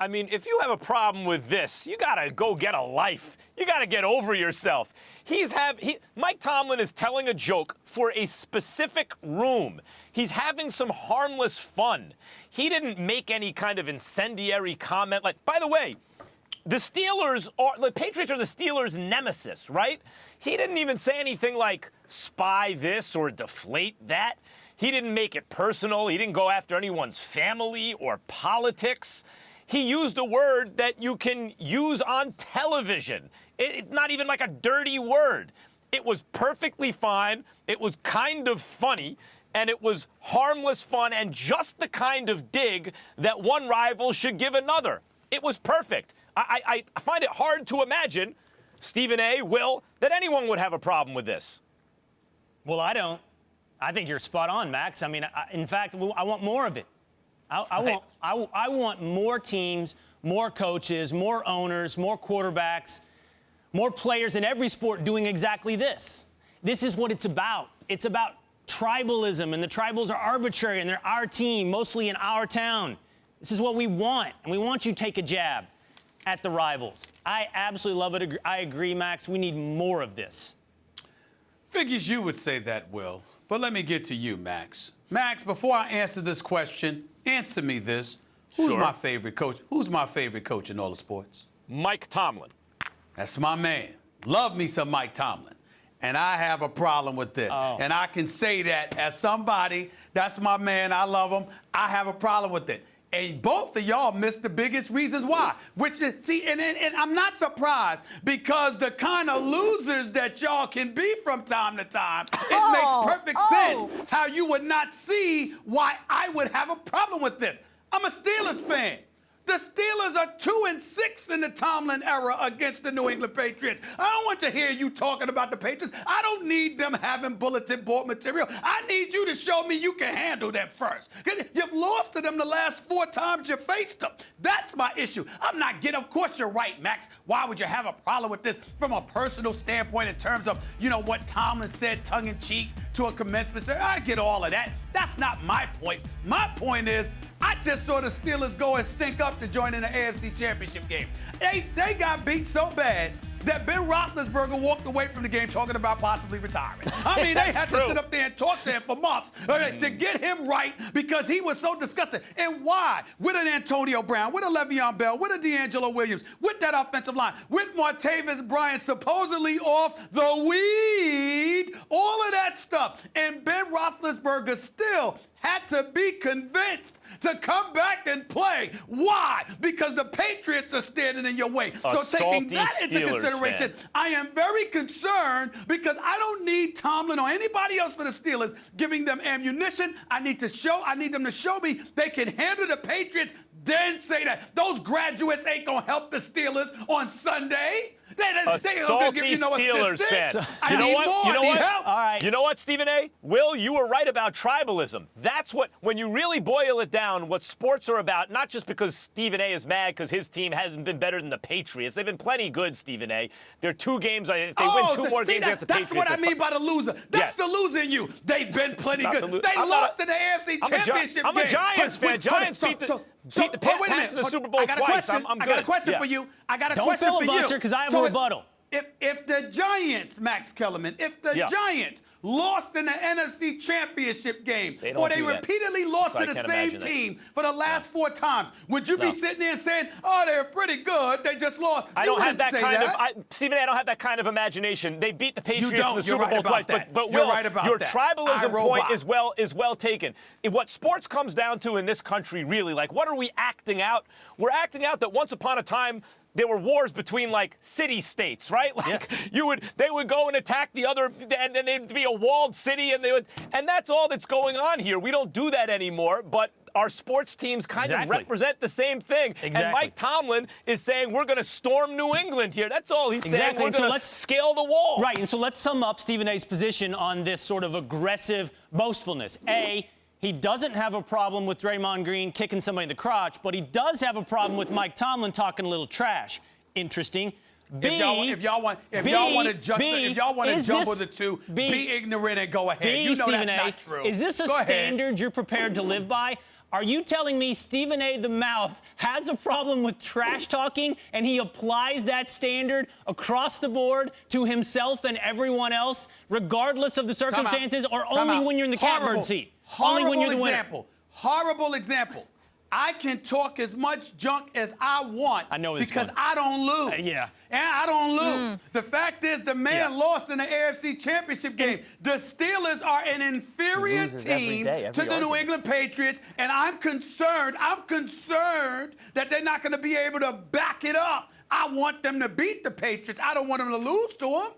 I mean, if you have a problem with this, you gotta go get a life. You gotta get over yourself. Mike Tomlin is telling a joke for a specific room. He's having some harmless fun. He didn't make any kind of incendiary comment. Like, by the way, the Patriots are the Steelers' nemesis, right? He didn't even say anything like spy this or deflate that. He didn't make it personal. He didn't go after anyone's family or politics. He used a word that you can use on television. It's not even like a dirty word. It was perfectly fine. It was kind of funny. And it was harmless fun and just the kind of dig that one rival should give another. It was perfect. I find it hard to imagine, Stephen A., Will, that anyone would have a problem with this. Well, I don't. I think you're spot on, Max. I mean, in fact, I want more of it. I want more teams, more coaches, more owners, more quarterbacks, more players in every sport doing exactly this. This is what it's about. It's about tribalism, and the tribals are arbitrary, and they're our team, mostly in our town. This is what we want, and we want you to take a jab at the rivals. I absolutely love it. I agree, Max. We need more of this. Figures you would say that, Will. But let me get to you, Max. Max, before I answer this question, answer me this. Who's Sure. my favorite coach? Who's my favorite coach in all of sports? Mike Tomlin. That's my man. Love me some Mike Tomlin. And I have a problem with this. And I can say that as somebody, that's my man, I love him. I have a problem with it. And both of y'all missed the biggest reasons why. Which is, see, and I'm not surprised because the kind of losers that y'all can be from time to time, it makes perfect sense how you would not see why I would have a problem with this. I'm a Steelers fan. The Steelers are 2-6 in the Tomlin era against the New England Patriots. I don't want to hear you talking about the Patriots. I don't need them having bulletin board material. I need you to show me you can handle them first. You've lost to them the last 4 times you faced them. That's my issue. I'm not getting, of course you're right, Max. Why would you have a problem with this from a personal standpoint in terms of, you know, what Tomlin said tongue-in-cheek to a commencement? I get all of that. That's not my point. My point is, I just saw the Steelers go and stink up to join in the AFC Championship game. They got beat so bad that Ben Roethlisberger walked away from the game talking about possibly retiring. I mean, they had to sit up there and talk to him for months to get him right because he was so disgusted. And why? With an Antonio Brown, with a Le'Veon Bell, with a D'Angelo Williams, with that offensive line, with Martavis Bryant supposedly off the weed, all of that stuff. And Ben Roethlisberger still had to be convinced to come back and play. Why? Because the Patriots are standing in your way. So taking that into consideration, I am very concerned because I don't need Tomlin or anybody else for the Steelers giving them ammunition. I need them to show me they can handle the Patriots, then say that. Those graduates ain't going to help the Steelers on Sunday. They don't give you no Steelers assistance. fan. I need more. I need help. All right. You know what, Stephen A.? Will, you were right about tribalism. That's what, when you really boil it down, what sports are about, not just because Stephen A. is mad because his team hasn't been better than the Patriots. They've been plenty good, Stephen A. They're 2 games. If they win 2 more games against the Patriots. That's what I mean by the loser. That's the loser in you. They've been plenty good. They lost to the AFC Championship game. I'm a Giants fan. Giants beat the Pats in the Super Bowl twice. I'm good. I got a question for you. Don't filibuster because I have a rebuttal. If the Giants, Max Kellerman, if the Giants lost in the NFC Championship game, or they repeatedly lost to the same team for the last 4 times, would you be sitting there saying, "Oh, they're pretty good. They just lost"? I don't have that kind of Stephen A. I don't have that kind of imagination. They beat the Patriots in the Super Bowl twice, but Will, your tribalism point is well taken. What sports comes down to in this country, really, like, what are we acting out? We're acting out that once upon a time there were wars between, like, city-states, right? Like, they would go and attack the other, and then there'd be a walled city, and that's all that's going on here. We don't do that anymore, but our sports teams kind of represent the same thing. And Mike Tomlin is saying we're going to storm New England here. That's all he's saying. We're going to scale the wall. Right, and so let's sum up Stephen A.'s position on this sort of aggressive boastfulness. A, he doesn't have a problem with Draymond Green kicking somebody in the crotch, but he does have a problem with Mike Tomlin talking a little trash. Interesting. B, if y'all want to jump on the two, be ignorant and go ahead. You know Stephen that's not true. Is this a standard you're prepared to live by? Are you telling me Stephen A. the Mouth has a problem with trash talking and he applies that standard across the board to himself and everyone else, regardless of the circumstances, or only when you're in the catbird seat? Only when you're the winner. Horrible example. I can talk as much junk as I want because I don't lose. Yeah. And I don't lose. The fact is the man lost in the AFC Championship game. The Steelers are an inferior team to the New England Patriots, and I'm concerned that they're not going to be able to back it up. I want them to beat the Patriots. I don't want them to lose to them.